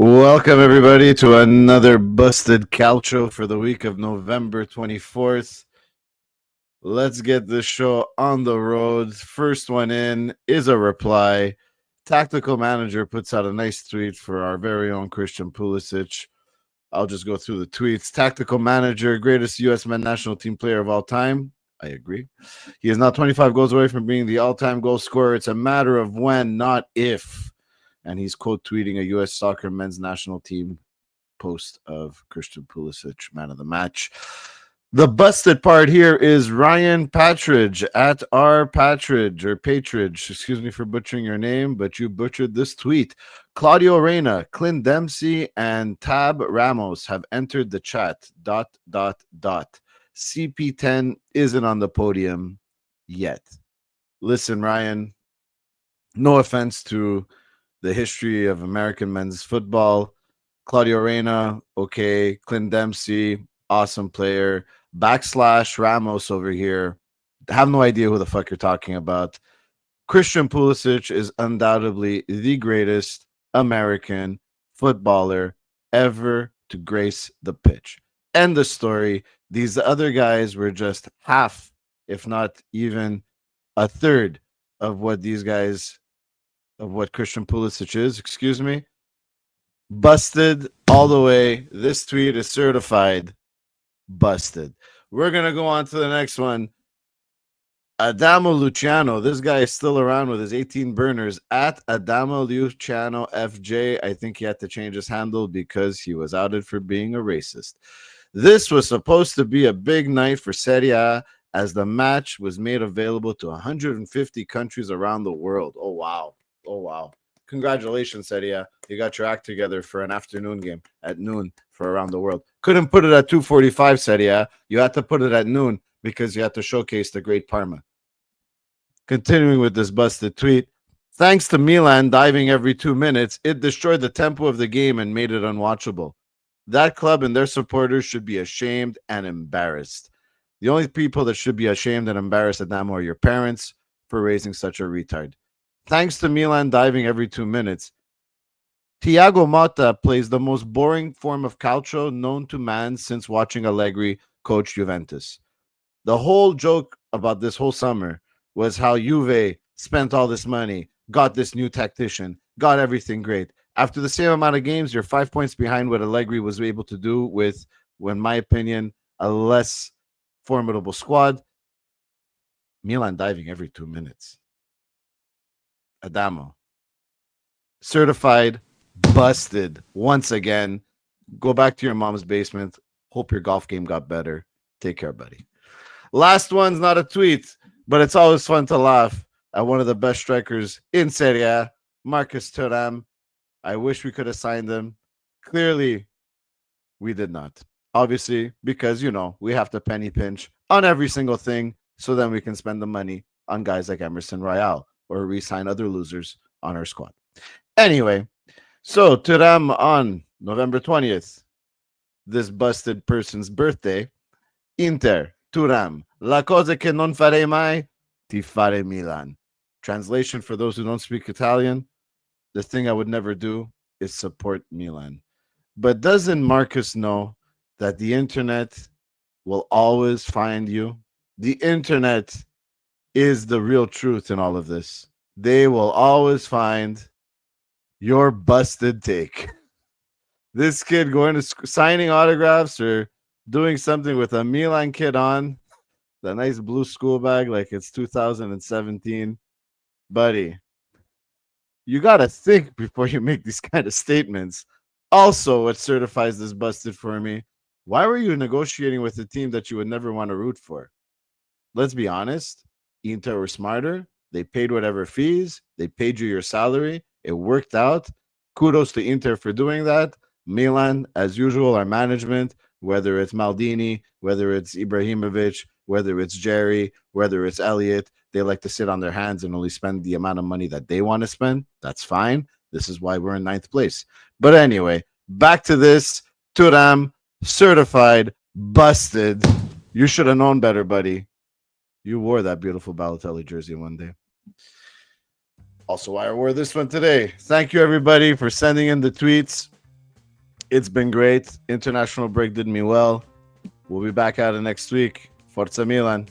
Welcome, everybody, to another Busted Calcio for the week of November 24th. Let's get this show on the road. First one in is a reply. Tactical Manager puts out a nice tweet for our very own Christian Pulisic. I'll just go through the tweets. Tactical Manager, greatest U.S. men's national team player of all time. I agree. He is now 25 goals away from being the all-time goal scorer. It's a matter of when, not if. And he's quote tweeting a U.S. soccer men's national team post of Christian Pulisic, man of the match. The busted part here is Ryan Patridge at R Patridge or Patridge. Excuse me for butchering your name, but you butchered this tweet. Claudio Reyna, Clint Dempsey, and Tab Ramos have entered the chat. ... CP10 isn't on the podium yet. Listen, Ryan, no offense to the history of American men's football. Claudio Reyna, okay. Clint Dempsey, awesome player. / Ramos over here. Have no idea who the fuck you're talking about. Christian Pulisic is undoubtedly the greatest American footballer ever to grace the pitch. End the story. These other guys were just half, if not even a third of what Christian Pulisic is, excuse me. Busted all the way. This tweet is certified busted. We're going to go on to the next one. Adamo Luciano. This guy is still around with his 18 burners at Adamo Luciano FJ. I think he had to change his handle because he was outed for being a racist. This was supposed to be a big night for Serie A as the match was made available to 150 countries around the world. Oh, wow. Oh, wow. Congratulations, Serie A. You got your act together for an afternoon game at noon for around the world. Couldn't put it at 2:45, Serie A. You had to put it at noon because you had to showcase the great Parma. Continuing with this busted tweet. Thanks to Milan diving every 2 minutes, it destroyed the tempo of the game and made it unwatchable. That club and their supporters should be ashamed and embarrassed. The only people that should be ashamed and embarrassed at Damo are your parents for raising such a retard. Thanks to Milan diving every 2 minutes, Thiago Motta plays the most boring form of calcio known to man since watching Allegri coach Juventus. The whole joke about this whole summer was how Juve spent all this money, got this new tactician, got everything great. After the same amount of games, you're 5 points behind what Allegri was able to do with, in my opinion, a less formidable squad. Milan diving every 2 minutes. Adamo. Certified busted once again. Go back to your mom's basement. Hope your golf game got better. Take care, buddy. Last one's not a tweet, but it's always fun to laugh at one of the best strikers in Serie A, Marcus Thuram. I wish we could have signed him. Clearly, we did not. Obviously, because, we have to penny pinch on every single thing so then we can spend the money on guys like Emerson Royale or re-sign other losers on our squad. Anyway, so Thuram on November 20th, this busted person's birthday, Inter, Thuram, la cosa che non farei mai, tifare Milan. Translation for those who don't speak Italian, the thing I would never do is support Milan. But doesn't Marcus know that the internet will always find you? The internet is the real truth in all of this. They will always find your busted take. This kid going to signing autographs or doing something with a Milan kid on the nice blue school bag like it's 2017. Buddy, you got to think before you make these kind of statements. Also, what certifies this busted for me, why were you negotiating with a team that you would never want to root for? Let's be honest. Inter were smarter. They paid whatever fees. They paid you your salary. It worked out. Kudos to Inter for doing that. Milan, as usual, our management, whether it's Maldini, whether it's Ibrahimovic, whether it's Jerry, whether it's Elliott, they like to sit on their hands and only spend the amount of money that they want to spend. That's fine. This is why we're in 9th place. But anyway, back to this. Thuram, certified, busted. You should have known better, buddy. You wore that beautiful Balotelli jersey one day. Also, I wore this one today. Thank you, everybody, for sending in the tweets. It's been great. International break did me well. We'll be back at it next week. Forza Milan.